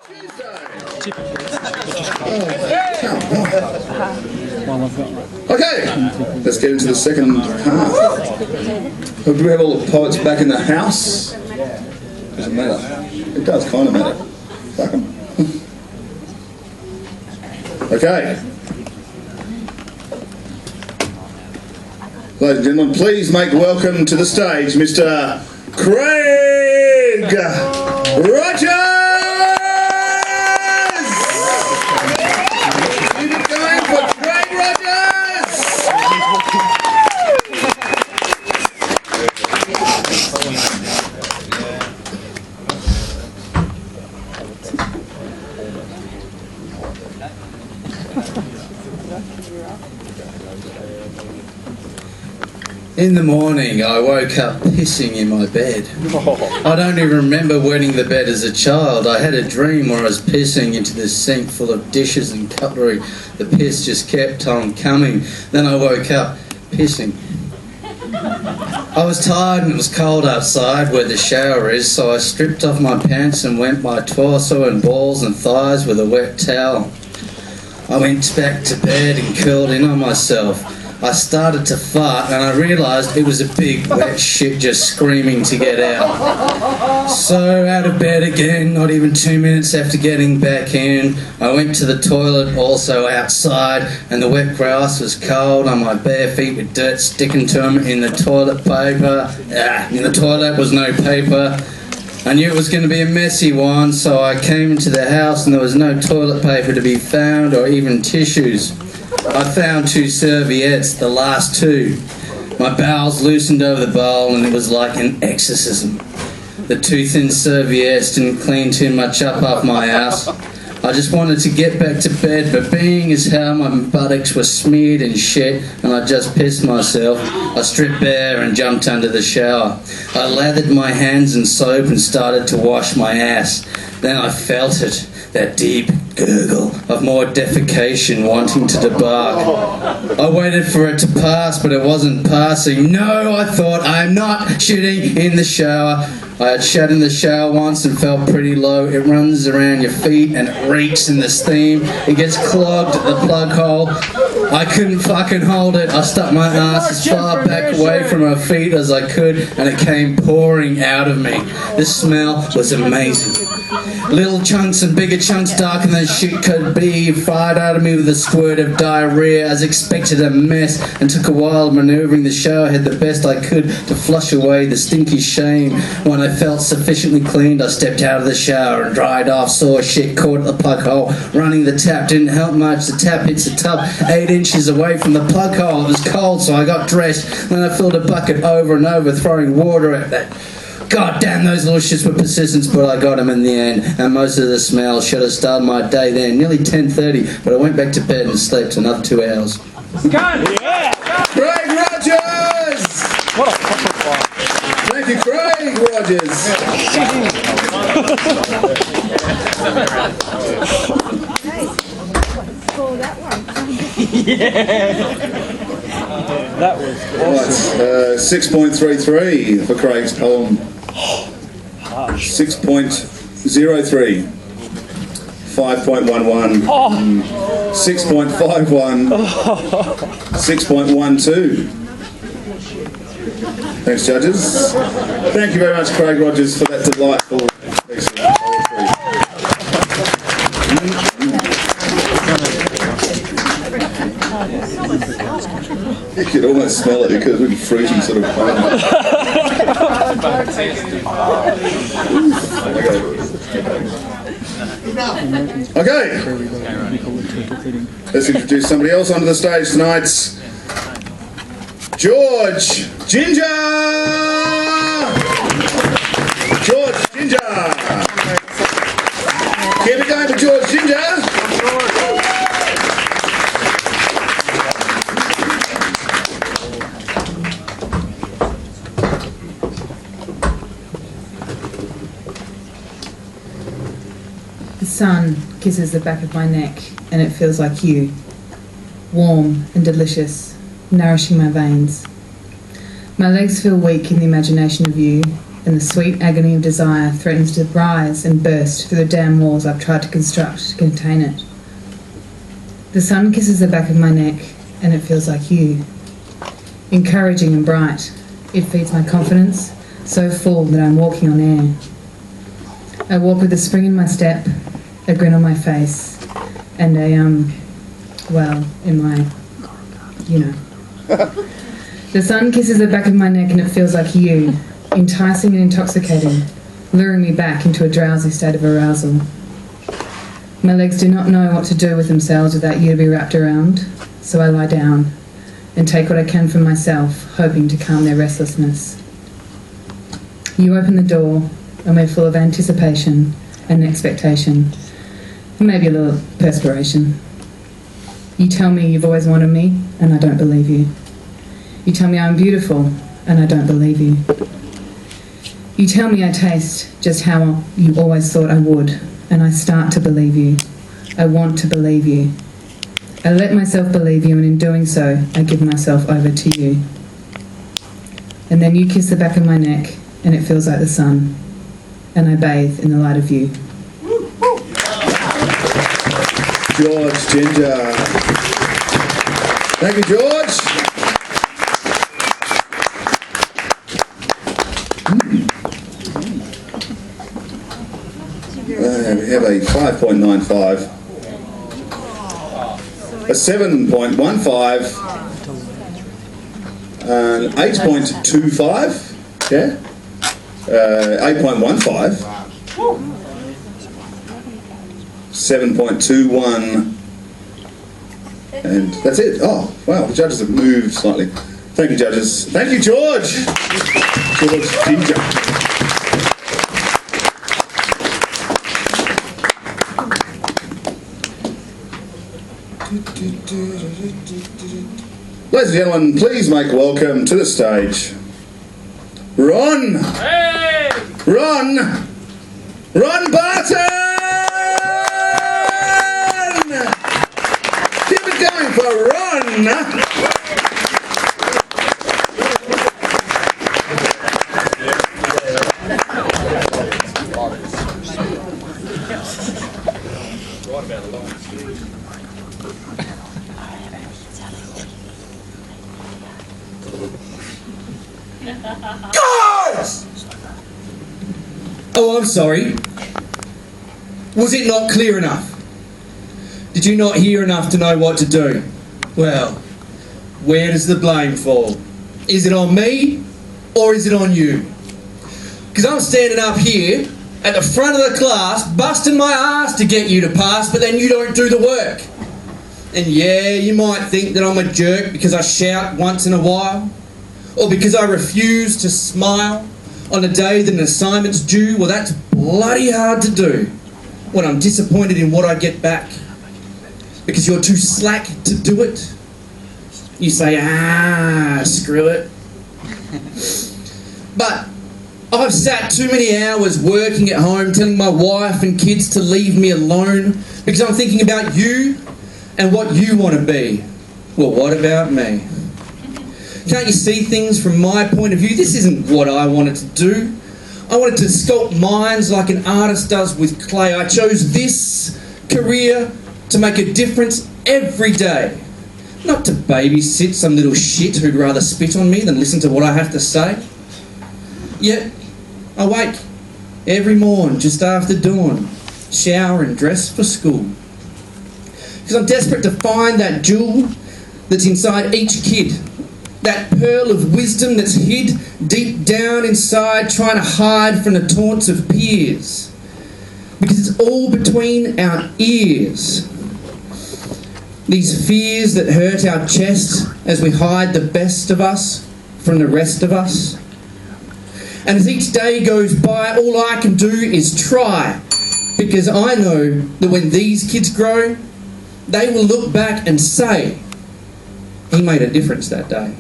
Okay, let's get into the second half. Do we have all the poets back in the house? Does it matter? It does kind of matter. Fuck 'em. Okay. Ladies and gentlemen, please make welcome to the stage Mr. Craig Rogers! Keep it going for Craig Rogers! In the morning, I woke up pissing in my bed. I don't even remember wetting the bed as a child. I had a dream where I was pissing into this sink full of dishes and cutlery. The piss just kept on coming. Then I woke up pissing. I was tired and it was cold outside where the shower is, so I stripped off my pants and wet my torso and balls and thighs with a wet towel. I went back to bed and curled in on myself. I started to fart and I realised it was a big wet shit just screaming to get out. So out of bed again, not even 2 minutes after getting back in, I went to the toilet, also outside, and the wet grass was cold on my bare feet with dirt sticking to them. In the toilet paper, in the toilet was no paper. I knew it was going to be a messy one, so I came into the house and there was no toilet paper to be found or even tissues. I found 2 serviettes, the last 2. My bowels loosened over the bowl and it was like an exorcism. The 2 thin serviettes didn't clean too much up off my ass. I just wanted to get back to bed, but being as how my buttocks were smeared in shit and I just pissed myself, I stripped bare and jumped under the shower. I lathered my hands in soap and started to wash my ass. Then I felt it, that deep gurgle of more defecation wanting to debark. I waited for it to pass, but it wasn't passing. No, I thought, I'm not shitting in the shower. I had shat in the shower once and felt pretty low. It runs around your feet and it reeks in the steam. It gets clogged at the plug hole. I couldn't fucking hold it. I stuck my ass as far back away from my feet as I could and it came pouring out of me. The smell was amazing. Little chunks and bigger chunks, darker than shit could be, fired out of me with a squirt of diarrhea. As expected, a mess, and took a while manoeuvring the shower head the best I could to flush away the stinky shame. When I felt sufficiently cleaned, I stepped out of the shower and dried off sore shit caught at the plug hole. Running the tap didn't help much. The tap hits the tub 8 inches away from the plug hole. It was cold, so I got dressed. Then I filled a bucket over and over, throwing water at that. God damn, those little shits were persistent, but I got them in the end. And most of the smell should have started my day then. Nearly 10:30, but I went back to bed and slept another 2 hours. God! Yeah! Craig Rogers! What a fucking fly. Thank you, Craig Rogers. Yeah! That was awesome. Right, 6.33 for Craig's poem. 6.03. 5.11. 6.51. 6.12. Thanks, judges. Thank you very much, Craig Rogers, for that delightful piece of poetry. You could almost smell it because it's fruity sort of fun. Okay. Let's introduce somebody else onto the stage tonight. George Ginger! George Ginger! Keep it going for George Ginger! The sun kisses the back of my neck and it feels like you, warm and delicious, nourishing my veins. My legs feel weak in the imagination of you, and the sweet agony of desire threatens to rise and burst through the damn walls I've tried to construct to contain it. The sun kisses the back of my neck, and it feels like you. Encouraging and bright, it feeds my confidence, so full that I'm walking on air. I walk with a spring in my step, a grin on my face, and in my, The sun kisses the back of my neck and it feels like you, enticing and intoxicating, luring me back into a drowsy state of arousal. My legs do not know what to do with themselves without you to be wrapped around, so I lie down and take what I can from myself, hoping to calm their restlessness. You open the door, and we're full of anticipation and expectation, and maybe a little perspiration. You tell me you've always wanted me, and I don't believe you. You tell me I'm beautiful, and I don't believe you. You tell me I taste just how you always thought I would, and I start to believe you. I want to believe you. I let myself believe you, and in doing so, I give myself over to you. And then you kiss the back of my neck, and it feels like the sun, and I bathe in the light of you. George Ginger. Thank you, George. We have a 5.95, a 7.15, an 8.25, yeah, 8.15, 7.21, and that's it. Oh, wow, the judges have moved slightly. Thank you, judges. Thank you, George. George Ginger. Ladies and gentlemen, please make welcome to the stage Ron! Hey! Ron Barton! Keep it going for Ron! Guys! Oh, I'm sorry. Was it not clear enough? Did you not hear enough to know what to do? Well, where does the blame fall? Is it on me or is it on you? Because I'm standing up here at the front of the class busting my ass to get you to pass, but then you don't do the work. And yeah, you might think that I'm a jerk because I shout once in a while, or because I refuse to smile on a day that an assignment's due. Well, that's bloody hard to do when I'm disappointed in what I get back. Because you're too slack to do it. You say, screw it. But I've sat too many hours working at home telling my wife and kids to leave me alone because I'm thinking about you and what you want to be. Well, what about me? Can't you see things from my point of view? This isn't what I wanted to do. I wanted to sculpt minds like an artist does with clay. I chose this career to make a difference every day. Not to babysit some little shit who'd rather spit on me than listen to what I have to say. Yet, I wake every morn just after dawn, shower and dress for school. Because I'm desperate to find that jewel that's inside each kid. That pearl of wisdom that's hid deep down inside, trying to hide from the taunts of peers. Because it's all between our ears. These fears that hurt our chest as we hide the best of us from the rest of us. And as each day goes by, all I can do is try. Because I know that when these kids grow, they will look back and say, he made a difference that day.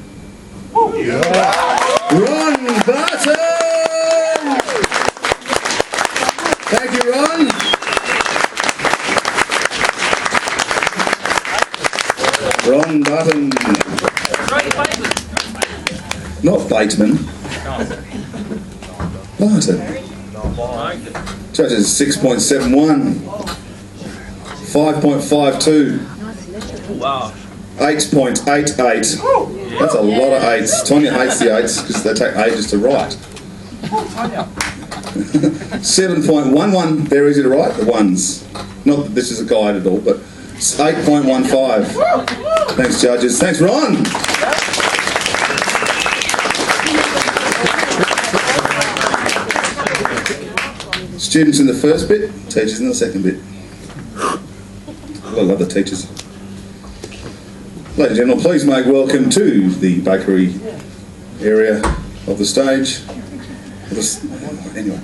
Yeah. Ron Barton! Thank you, Ron. Ron Barton. Not Bateman. Right. Judges 6.71, 5.52, 8.88. That's a lot of eights. Tonya hates the eights because they take ages to write. 7.11, they're easy to write, the ones. Not that this is a guide at all, but 8.15. Thanks, judges. Thanks, Ron. Students in the first bit, teachers in the second bit. I love the teachers. Ladies and gentlemen, please make welcome to the bakery area of the stage. Anyway.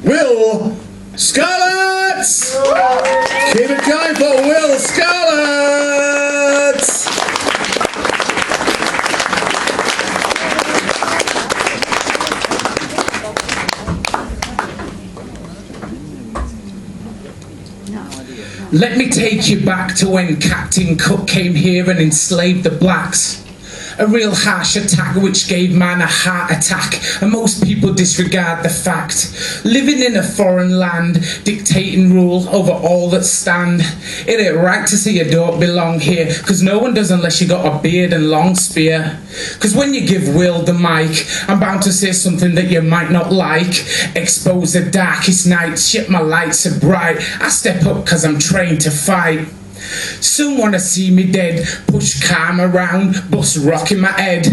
Will Scarlett! Keep it going for Will Scarlett! Let me take you back to when Captain Cook came here and enslaved the blacks. A real harsh attack which gave man a heart attack, and most people disregard the fact. Living in a foreign land, dictating rule over all that stand. It ain't right to say you don't belong here, cause no one does unless you got a beard and long spear. Cause when you give Will the mic, I'm bound to say something that you might not like. Expose the darkest nights, shit my lights are bright. I step up cause I'm trained to fight. Some wanna see me dead, push calm around, bust rock in my head.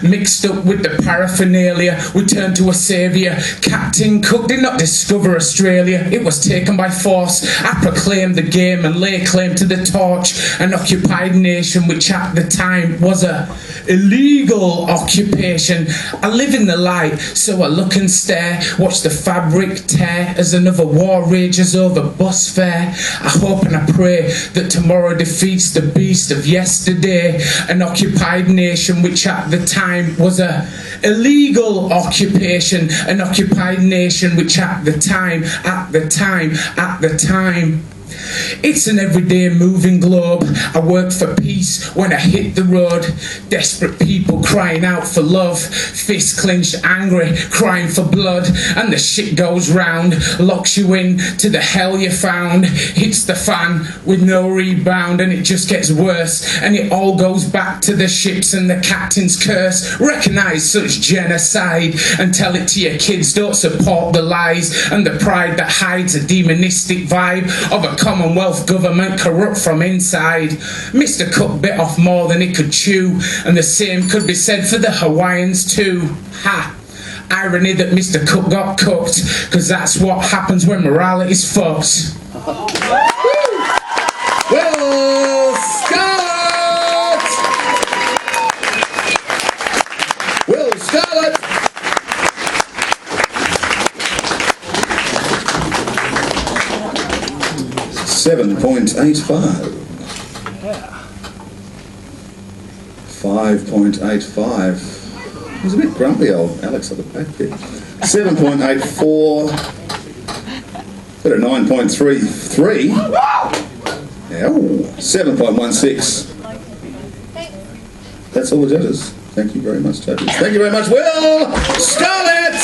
Mixed up with the paraphernalia, we turn to a saviour. Captain Cook did not discover Australia, it was taken by force. I proclaimed the game and lay claim to the torch. An occupied nation which at the time was a illegal occupation. I live in the light, so I look and stare, watch the fabric tear as another war rages over bus fare. I hope and I pray that tomorrow defeats the beast of yesterday. An occupied nation which at the time was a illegal occupation. An occupied nation which at the time. It's an everyday moving globe. I work for peace when I hit the road. Desperate people crying out for love. Fists clenched, angry, crying for blood. And the shit goes round, locks you in to the hell you found. Hits the fan with no rebound, and it just gets worse. And it all goes back to the ships and the captain's curse. Recognise such genocide and tell it to your kids. Don't support the lies and the pride that hides a demonistic vibe of a Commonwealth government corrupt from inside. Mr. Cook bit off more than he could chew, and the same could be said for the Hawaiians too. Ha! Irony that Mr. Cook got cooked, cause that's what happens when morality's fucked. Will Scarlett! Will Scarlett! .85. 5.85. He was a bit grumpy, old Alex, at the back there. 7.84. Got a 9.33. Yeah, 7.16. That's all the judges. Thank you very much, judges. Thank you very much, Will Scarlett!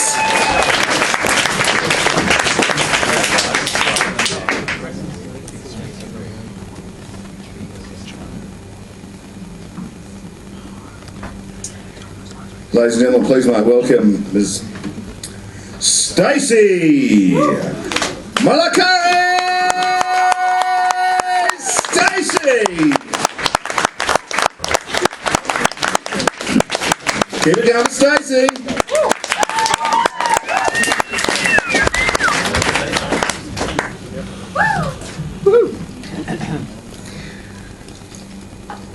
Ladies and gentlemen, please make welcome Ms. Stacey Malakari! Stacey! Keep it going, Stacey!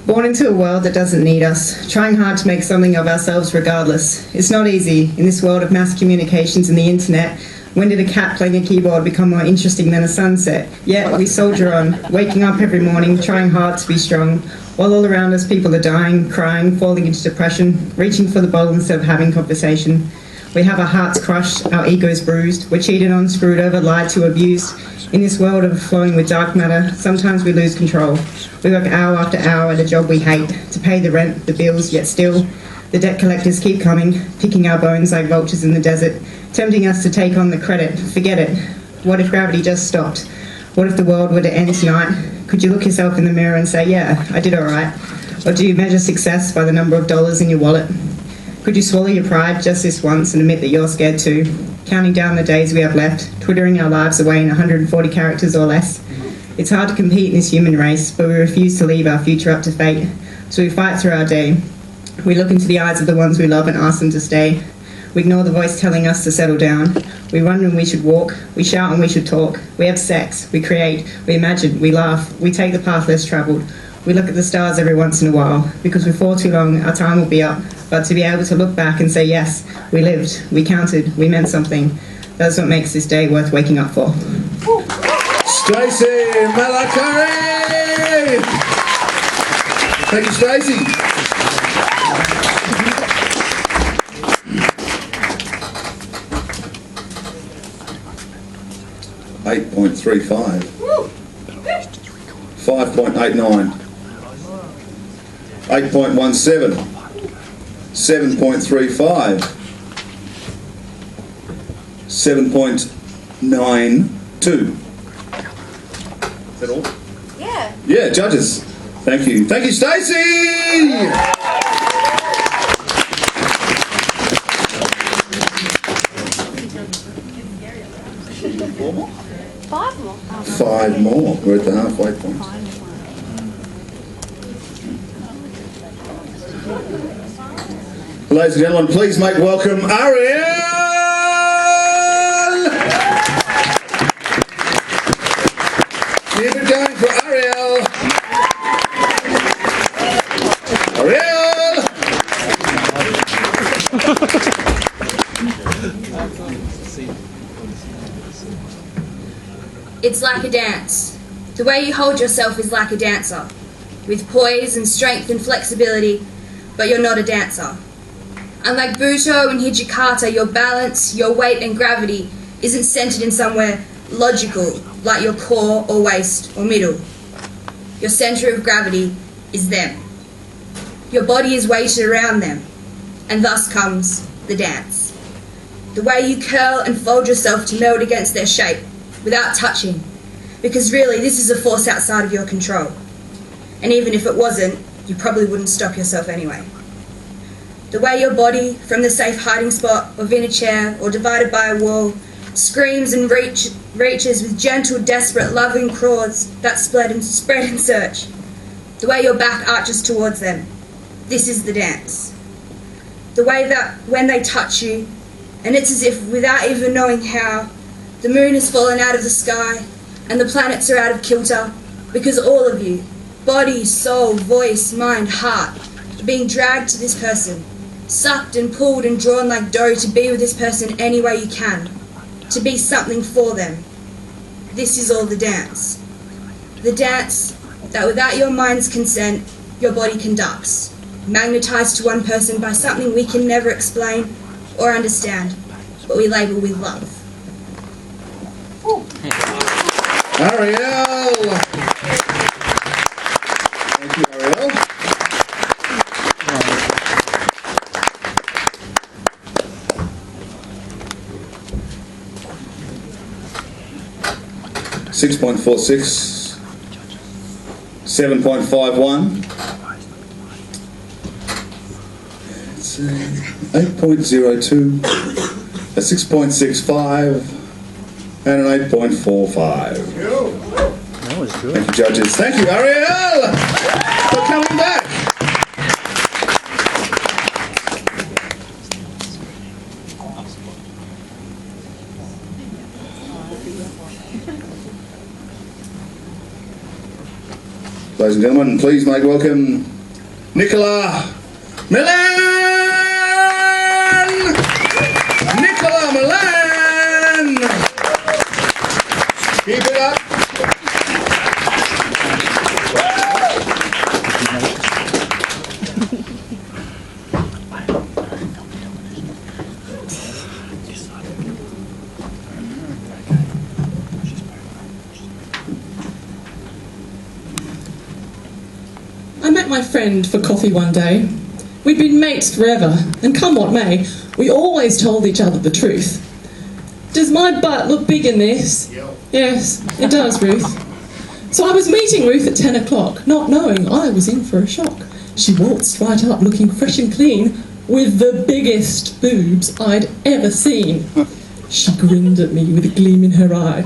Born into a world that doesn't need us, trying hard to make something of ourselves regardless. It's not easy in this world of mass communications and the internet. When did a cat playing a keyboard become more interesting than a sunset? Yet we soldier on, waking up every morning, trying hard to be strong, while all around us people are dying, crying, falling into depression, reaching for the bottle instead of having conversation. We have our hearts crushed, our egos bruised, we're cheated on, screwed over, lied to, abused. In this world overflowing with dark matter, sometimes we lose control. We work hour after hour at a job we hate, to pay the rent, the bills, yet still The debt collectors keep coming, picking our bones like vultures in the desert, tempting us to take on the credit. Forget it. What if gravity just stopped? What if the world were to end tonight? Could you look yourself in the mirror and say, yeah, I did all right? Or do you measure success by the number of dollars in your wallet? Could you swallow your pride just this once and admit that you're scared too? Counting down the days we have left, twittering our lives away in 140 characters or less. It's hard to compete in this human race, but we refuse to leave our future up to fate. So we fight through our day. We look into the eyes of the ones we love and ask them to stay. We ignore the voice telling us to settle down. We run when we should walk. We shout when we should talk. We have sex. We create. We imagine. We laugh. We take the path less travelled. We look at the stars every once in a while. Because before too long, our time will be up. But to be able to look back and say, yes, we lived. We counted. We meant something. That's what makes this day worth waking up for. Stacey Malakari! Thank you, Stacey. $8.35. 5.89. 8.17. 7.35. 7.92. Is that all? Yeah. Yeah, judges. Thank you. Thank you, Stacey! Four more? Five more. 5 more. We're at the halfway point. Ladies and gentlemen, please make welcome Ariel! Keep it going for Ariel! Ariel! It's like a dance. The way you hold yourself is like a dancer, with poise and strength and flexibility, but you're not a dancer. Unlike Buto and Hijikata, your balance, your weight and gravity isn't centered in somewhere logical, like your core or waist or middle. Your center of gravity is them. Your body is weighted around them, and thus comes the dance. The way you curl and fold yourself to meld against their shape, without touching, because really this is a force outside of your control. And even if it wasn't, you probably wouldn't stop yourself anyway. The way your body, from the safe hiding spot of in a chair or divided by a wall, screams and reaches with gentle, desperate, loving claws that spread and search. The way your back arches towards them. This is the dance. The way that when they touch you, and it's as if without even knowing how, the moon has fallen out of the sky and the planets are out of kilter, because all of you, body, soul, voice, mind, heart, are being dragged to this person, sucked and pulled and drawn like dough to be with this person any way you can, to be something for them. This is all the dance. The dance that without your mind's consent, your body conducts, magnetized to one person by something we can never explain or understand, but we label with love. Ariel! Thank you, Ariel. $6.46, 7.51, 8.02, a 6.65, and an 8.45. That was good. Thank you, judges. Thank you, Ariel, for coming back. Ladies and gentlemen, please make welcome Nicola Milan! Nicola Milan! Keep it up. I met my friend for coffee one day. We'd been mates forever, and come what may, we always told each other the truth. Does my butt look big in this? Yes, it does, Ruth. So I was meeting Ruth at 10 o'clock, not knowing I was in for a shock. She waltzed right up, looking fresh and clean, with the biggest boobs I'd ever seen. She grinned at me with a gleam in her eye.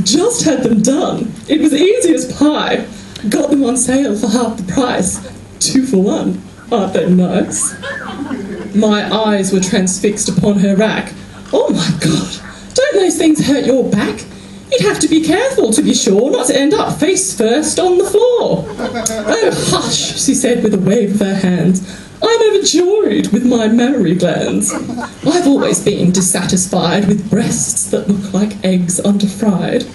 Just had them done. It was easy as pie. Got them on sale for half the price. 2 for 1. Aren't they nice? My eyes were transfixed upon her rack. Oh my God, don't those things hurt your back? You'd have to be careful, to be sure, not to end up face first on the floor. Oh, hush, she said with a wave of her hands. I'm overjoyed with my mammary glands. I've always been dissatisfied with breasts that look like eggs under-fried.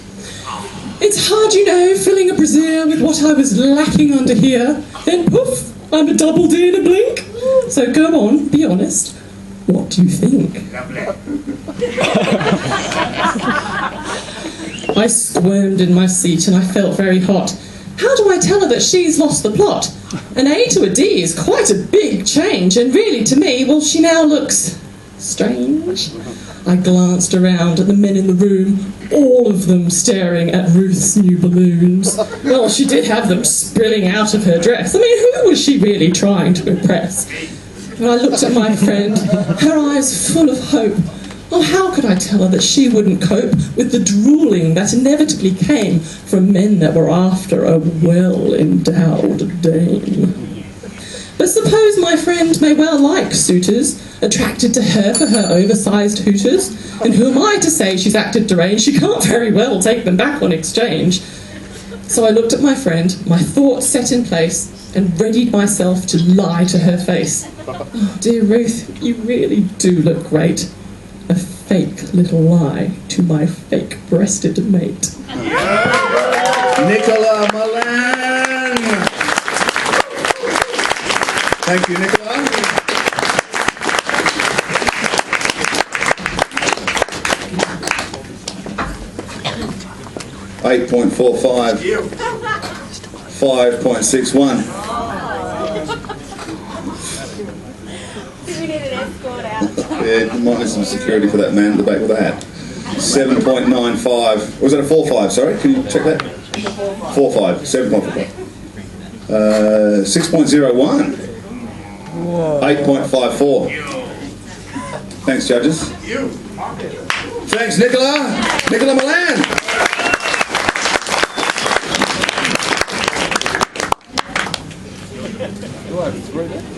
It's hard, you know, filling a brassiere with what I was lacking under here. Then poof, I'm a double D in a blink. So go on, be honest. What do you think? I squirmed in my seat and I felt very hot. How do I tell her that she's lost the plot? An A to a D is quite a big change, and really to me, well, she now looks strange. I glanced around at the men in the room, all of them staring at Ruth's new balloons. Well, she did have them spilling out of her dress. I mean, who was she really trying to impress? When I looked at my friend, her eyes full of hope. Oh, how could I tell her that she wouldn't cope with the drooling that inevitably came from men that were after a well-endowed dame? But suppose my friend may well like suitors, attracted to her for her oversized hooters, and who am I to say she's acted deranged? She can't very well take them back on exchange. So I looked at my friend, my thoughts set in place, and readied myself to lie to her face. Oh, dear Ruth, you really do look great. A fake little lie to my fake-breasted mate. Nicola Milan. Thank you, Nicola. .45. 5.61. Yeah, you might need some security for that man at the back with a hat. 7.95. Was that a 4.5? Sorry, can you check that? 4.5. 7.45. 6.01. 8.54. Thanks, judges. Thanks, Nicola. Nicola Milan.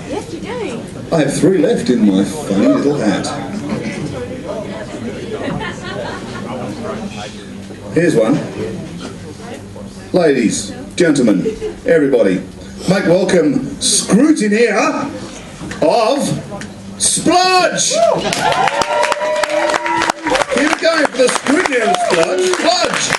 Yes, you do. I have 3 left in my funny little hat. Here's one. Ladies, gentlemen, everybody, make welcome scrutineer of Splodge! Here we go for the scrutineer of Splodge. Splodge!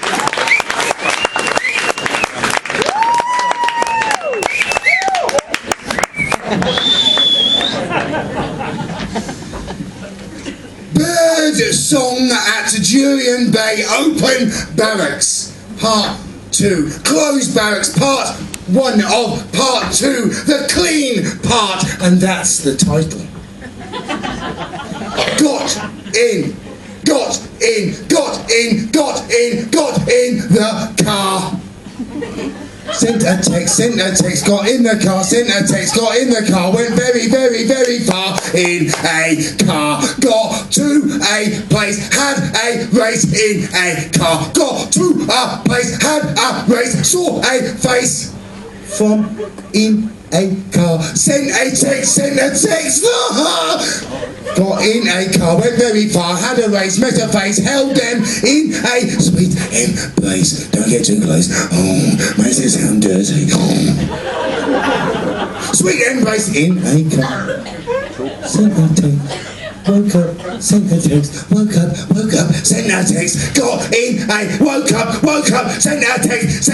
Bird song at Julian Bay Open Barracks, Part 2. Closed Barracks, Part 1 of Part 2. The clean part, and that's the title. Got in the car. Sent a text, got in the car, sent a text, got in the car, went very, very, very far in a car, got to a place, had a race in a car, got to a place, had a race, saw a face from in a car, sent a text, got in a car, went very far, had a race, met a face, held them in a sweet embrace. Don't get too close. Oh, makes it sound dirty. Oh. Sweet embrace in a car. Sent a text, woke up, sent a text, woke up, sent a text, got in a, woke up, sent a text,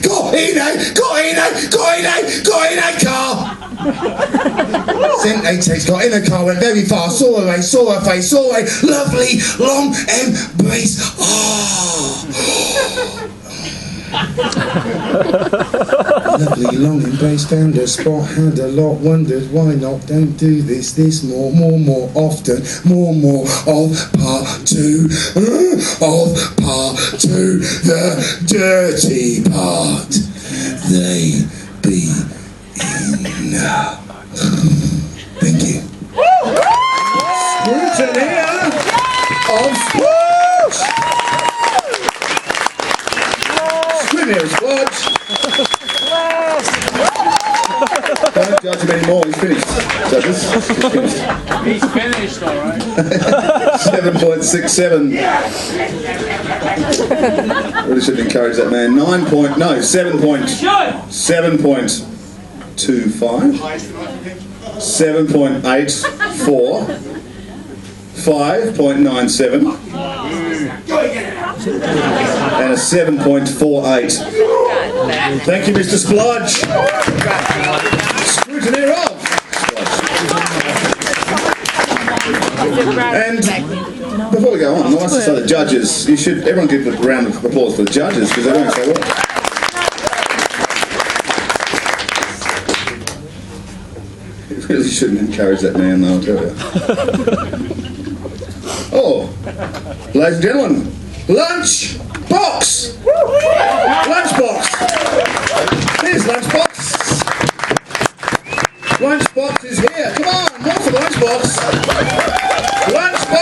got in a car. Sent a text, got in a car, went very far, saw a race, saw a face, saw a lovely long embrace. Oh. Lovely long embrace, found a spot, had a lot, wondered why not, don't do this more often, more of part 2, of part 2, the dirty part, they be in. Thank you. Scrutineer of Splodge! Scrutineer of Splodge! Don't judge him anymore, he's finished. Judges, he's finished. He's finished, alright. 7.67. Really should encourage that man. 7.25. 7.84. 5.97. And a 7.48. Thank you, Mr. Splodge. Scrutineer of And before we go on, I must say the judges, everyone give a round of applause for the judges because they're doing so well. You really shouldn't encourage that man though, I'll tell you. Oh, ladies and gentlemen, lunch box! Lunch box! Here's lunch box! Lunch box is here. Come on, more for the lunch box! Lunch box!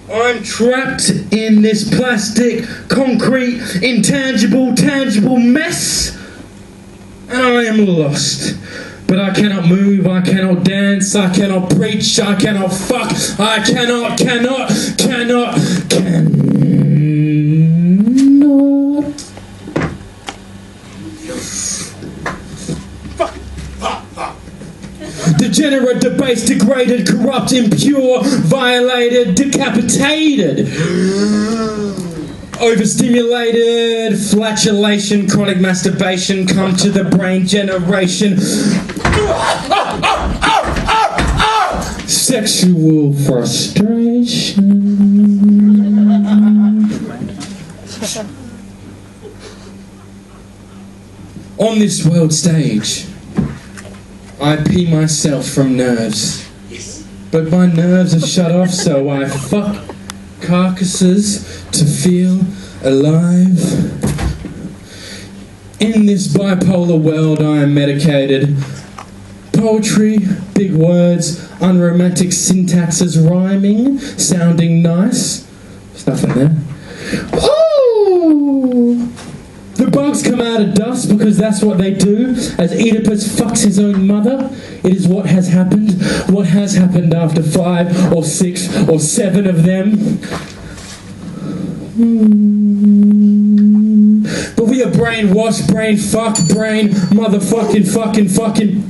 I'm trapped in this plastic, concrete, intangible, tangible mess, and I am lost. But I cannot move, I cannot dance, I cannot preach, I cannot fuck, I cannot. Degenerate, debased, degraded, corrupt, impure, violated, decapitated, overstimulated, flatulation, chronic masturbation, come to the brain generation, sexual frustration. On this world stage, I pee myself from nerves, but my nerves are shut off, so I fuck carcasses to feel alive. In this bipolar world I am medicated. Poetry, big words, unromantic syntaxes, rhyming, sounding nice. There's nothing there. Oh! The bugs come out of dust because that's what they do. As Oedipus fucks his own mother, it is what has happened. What has happened after 5 or 6 or 7 of them. But we are brainwashed, brain fuck, brain motherfucking fucking.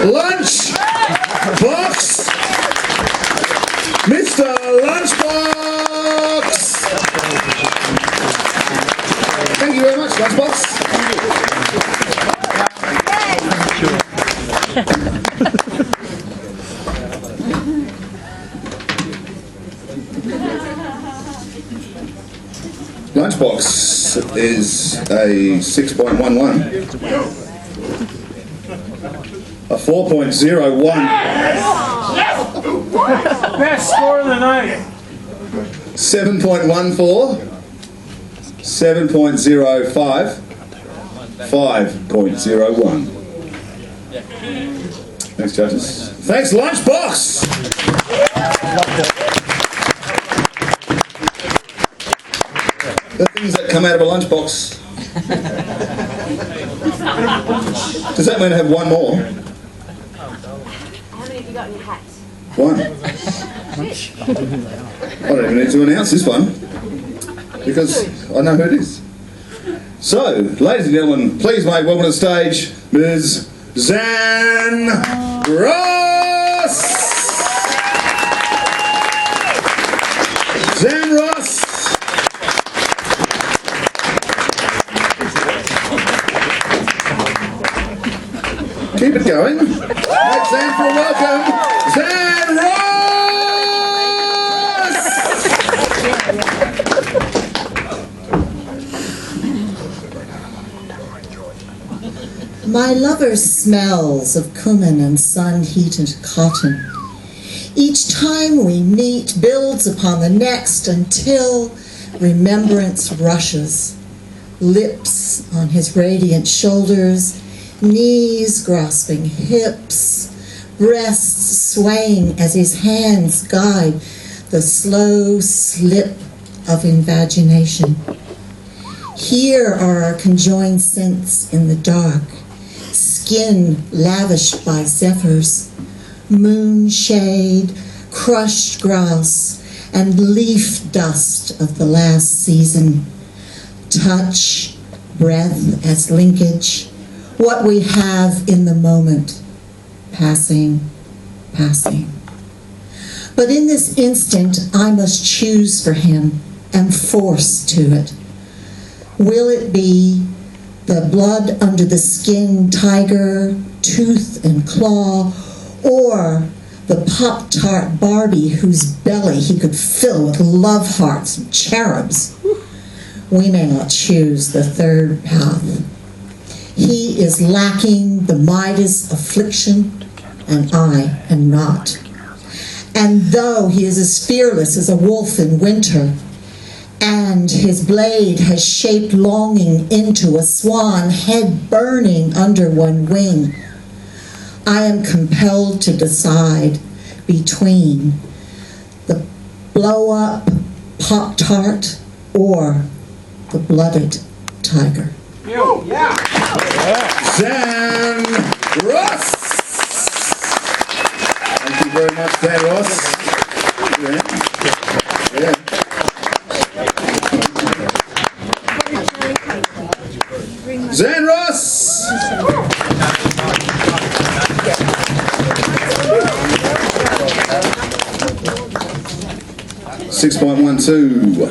Lunch box! Mr. Lunchbox! Thank you very much, Lunchbox. Lunchbox is a 6.11. A 4.01. Best score of the night. 7.14. 7.05. 5.01. Thanks, judges. Thanks, Lunchbox! The things that come out of a lunchbox. Does that mean I have one more? How many have you got in your hat? One. I don't even need to announce this one because I know who it is. So, ladies and gentlemen, please make welcome to the stage Ms. Zan Ross! Zan Ross! Keep it going. Make Zan for a welcome. Zan Ross! My lover smells of cumin and sun-heated cotton. Each time we meet builds upon the next until remembrance rushes. Lips on his radiant shoulders, knees grasping hips, breasts swaying as his hands guide the slow slip of invagination. Here are our conjoined scents in the dark, skin lavished by zephyrs, moonshade, crushed grass, and leaf dust of the last season. Touch, breath as linkage, what we have in the moment, passing, passing. But in this instant, I must choose for him, am forced to it. Will it be the blood under the skin tiger, tooth and claw, or the Pop-Tart Barbie whose belly he could fill with love hearts and cherubs? We may not choose the third path. He is lacking the Midas affliction, and I am not. And though he is as fearless as a wolf in winter, and his blade has shaped longing into a swan, head burning under one wing, I am compelled to decide between the blow-up Pop-Tart or the blooded tiger. Zan Ross! Thank you very much, Zan Ross. Yeah. Zan Ross! 6.12,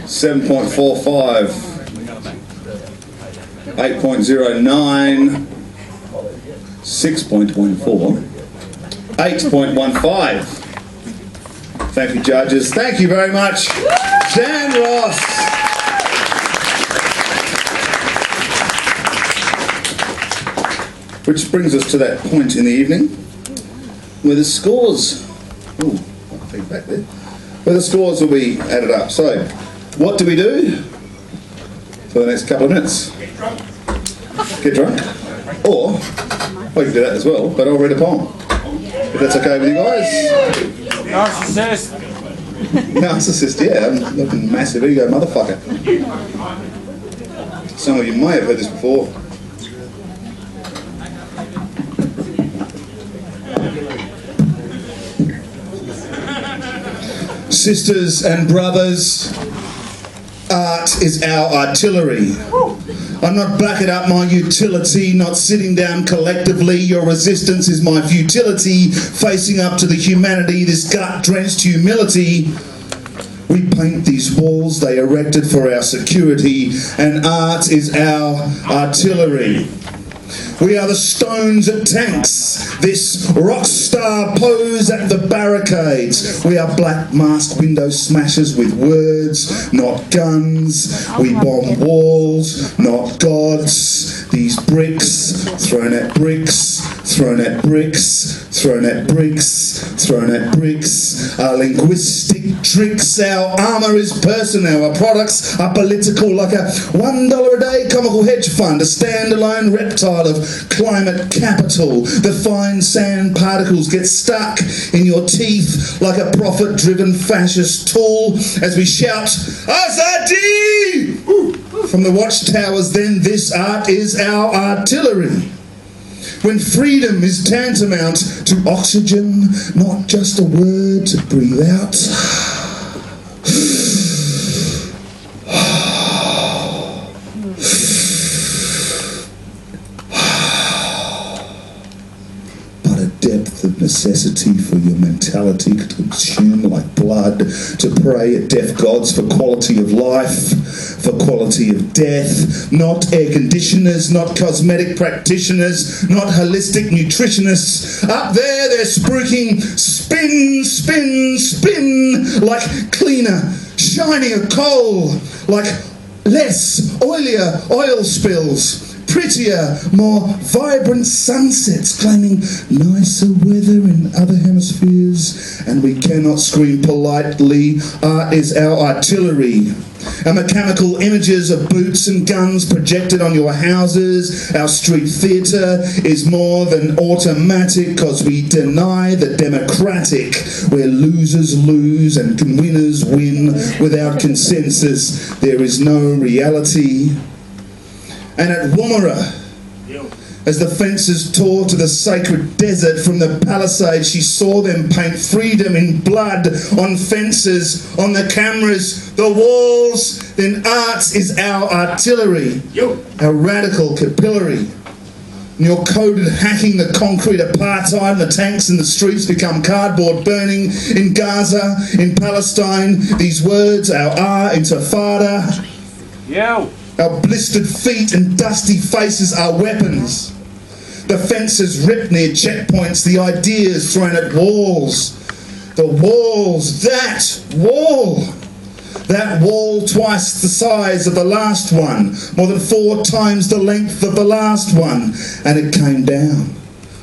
7.45, 8.09, 6.14, 8.15. Thank you, judges. Thank you very much, Zan Ross. Which brings us to that point in the evening where the scores, I'll take it back there, where the scores will be added up. So, what do we do for the next couple of minutes? Get drunk. Or, well, you can do that as well, but I'll read a poem. If that's okay with you guys. Narcissist. Narcissist, yeah, I'm a massive ego motherfucker. Some of you may have heard this before. Sisters and brothers, art is our artillery. I'm not backing up my utility, not sitting down collectively. Your resistance is my futility, facing up to the humanity, this gut-drenched humility. We paint these walls they erected for our security, and art is our artillery. We are the stones at tanks, this rock star pose at the barricades. We are black masked window smashers with words, not guns. We bomb walls, not gods. These bricks, thrown at bricks, thrown at bricks, thrown at bricks, thrown at bricks. Our linguistic tricks, our armour is personnel. Our products are political, like a $1 a day comical hedge fund, a standalone reptile of climate capital. The fine sand particles get stuck in your teeth like a profit-driven fascist tool as we shout, Azadi! From the watchtowers, then this art is our artillery. When freedom is tantamount to oxygen, not just a word to breathe out. necessity for your mentality to consume like blood, to pray at deaf gods for quality of life, for quality of death, not air conditioners, not cosmetic practitioners, not holistic nutritionists. Up there they're spruiking spin, spin, spin, like cleaner, shinier coal, like less, oilier oil spills, prettier, more vibrant sunsets, claiming nicer weather in other hemispheres, and we cannot scream politely, art is our artillery. Our mechanical images of boots and guns projected on your houses, our street theatre is more than automatic because we deny the democratic, where losers lose and winners win without consensus. There is no reality. And at Woomera, as the fences tore to the sacred desert from the palisades, she saw them paint freedom in blood on fences, on the cameras, the walls. Then art is our artillery, our radical capillary. And you're coded hacking the concrete apartheid, and the tanks in the streets become cardboard burning in Gaza, in Palestine. These words, our intifada. Our blistered feet and dusty faces are weapons. The fences ripped near checkpoints, the ideas thrown at walls. The walls, that wall twice the size of the last one, more than 4 times the length of the last one. And it came down.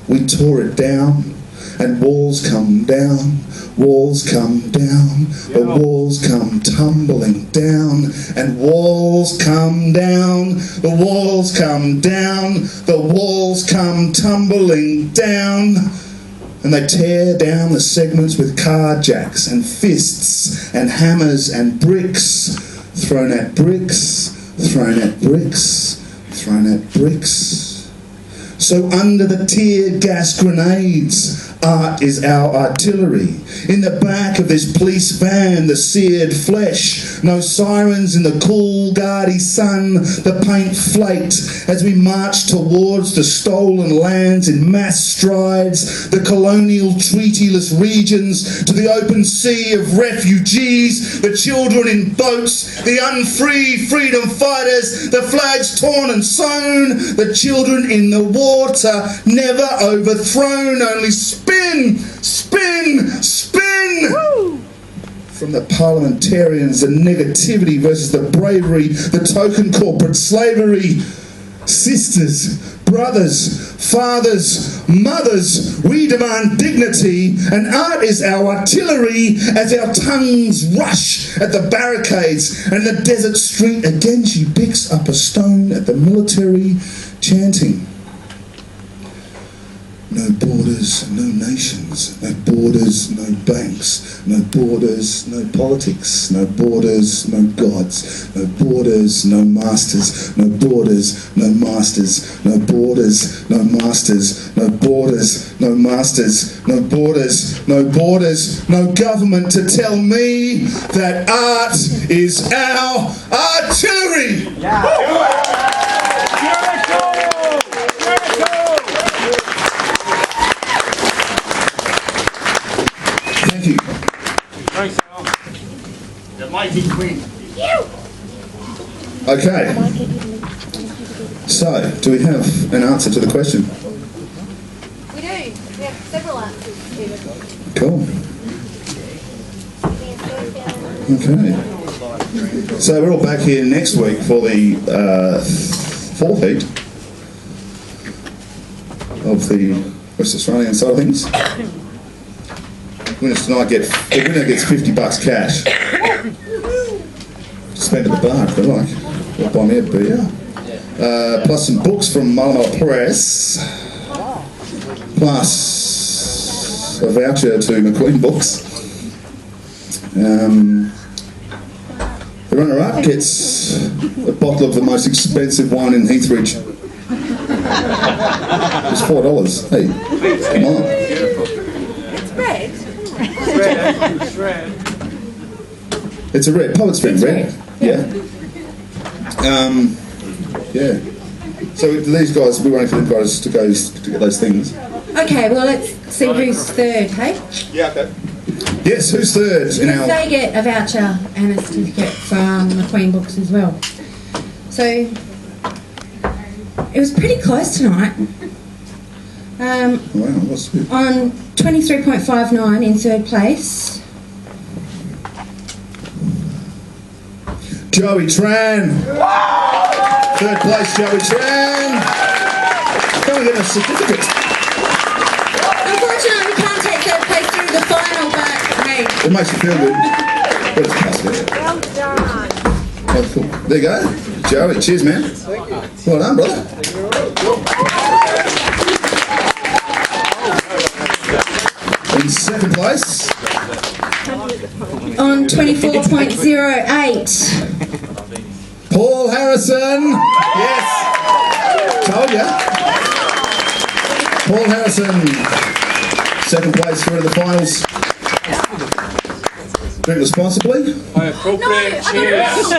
We tore it down. And walls come down, walls come down, the walls come tumbling down, and walls come down, the walls come down, the walls come tumbling down. And they tear down the segments with carjacks and fists and hammers and bricks, thrown at bricks, thrown at bricks, thrown at bricks. So under the tear gas grenades, art is our artillery. In the back of this police van, the seared flesh. No sirens in the cool, gaudy sun. The paint flaked as we march towards the stolen lands in mass strides. The colonial treatyless regions to the open sea of refugees. The children in boats. The unfree freedom fighters. The flags torn and sewn. The children in the water, never overthrown, only spin, spin, spin! Woo! From the parliamentarians, the negativity versus the bravery, the token corporate slavery. Sisters, brothers, fathers, mothers, we demand dignity, and art is our artillery as our tongues rush at the barricades. And the desert street again she picks up a stone at the military, chanting, no borders, no nations, no borders, no banks, no borders, no politics, no borders, no gods, no borders, no masters, no borders, no masters, no borders, no masters, no borders, no masters, no borders, no borders, no government to tell me that art is our artillery! Thank you. Thanks, Al. The mighty Queen. Okay. So, do we have an answer to the question? We do. We have several answers to it. Cool. Okay. So we're all back here next week for the 4th heat of the West Australian side of things. Winners tonight the winner gets $50 cash. Spend at the bar if they like. Or buy me a beer. Plus some books from Malamo Press. Plus a voucher to MacQueen Books. The runner-up gets a bottle of the most expensive wine in Heathridge. It's $4. Hey, come on. It's red. It's red. It's a red. Poet's red. Red. Yeah. Yeah. So these guys, we're waiting for them guys to get those things. Okay, well, let's see who's third, hey? Yeah, okay. Yes, who's third in our... They get a voucher and a certificate from MacQueen books as well. So, it was pretty close tonight. Wow, what's good? On 23.59 in third place. Joey Tran. Third place, Joey Tran. Can we get a certificate? Unfortunately, we can't take third place through the final, but hey. It makes you feel good. But it's possible. Well done. Oh, cool. There you go. Joey, cheers, man. Well done, brother. In second place. On 24.08. Paul Harrison. Yes. Told ya. Paul Harrison. Second place through to the finals. Drink responsibly. Appropriate cheers.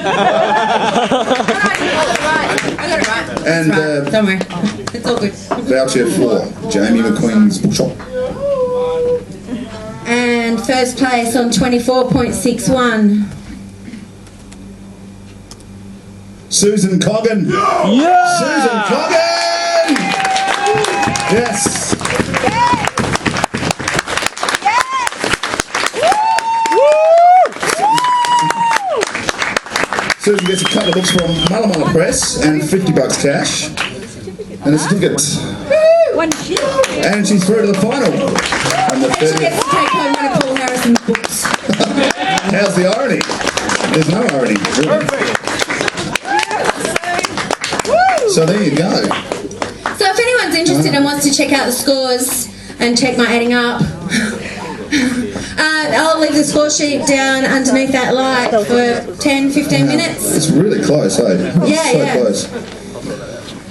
And Don't worry. It's all good. voucher for Jamie MacQueen's bookshop. And first place on 24.61. Susan Coggan. Yeah! Susan Coggan! Yes. Susan gets a couple of books from Malamala Press and $50 cash. And a certificate. And she's through to the final. And the And she 30th. gets to take home one of Paul Harrison's books. How's the irony? There's no irony. Really. So there you go. So if anyone's interested and wants to check out the scores and check my adding up, I'll leave the score sheet down underneath that light for 10-15 minutes. It's really close, eh? Yeah. Close.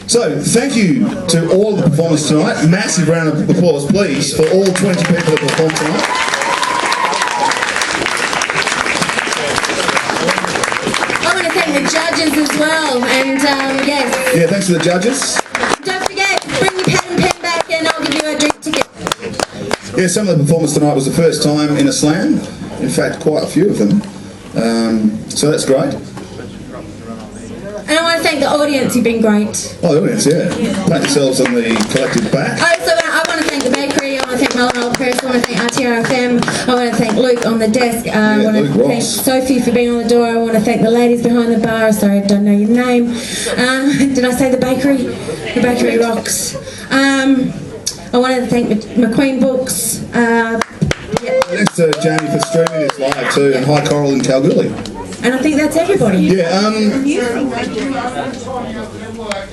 So, thank you to all the performers tonight. Massive round of applause, please, for all 20 people that performed tonight. I want to thank the judges as well, and yes. Yeah, thanks to the judges. Don't forget, bring your pad and pen back and I'll give you a drink ticket. Yeah, some of the performers tonight was the first time in a slam. In fact, quite a few of them. So that's great. And I want to thank the audience, you've been great. Oh, the audience, yeah. Pat yourselves on the collective back. Also, I want to thank the bakery, I want to thank Malamala Press, I want to thank RTRFM, I want to thank Luke on the desk, I want to Luke thank Ross. Sophie for being on the door, I want to thank the ladies behind the bar, sorry I don't know your name. Did I say the bakery? The bakery rocks. I want to thank MacQueen Books. Thanks to Jamie for streaming this live too, and High Coral in Kalgoorlie. And I think that's everybody. Yeah,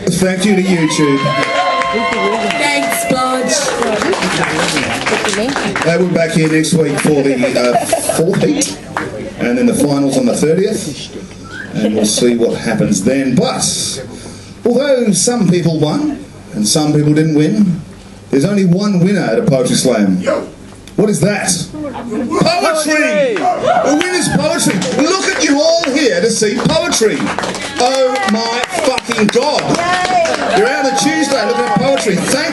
thank you to YouTube. Thanks, Blodge. We're back here next week for the fourth heat, and then the finals on the 30th, and we'll see what happens then. But, although some people won, and some people didn't win, there's only one winner at a Poetry Slam. What is that? Poetry! The winner's poetry. Look at you all here to see poetry. Oh my fucking God. You're out on a Tuesday looking at poetry. Thank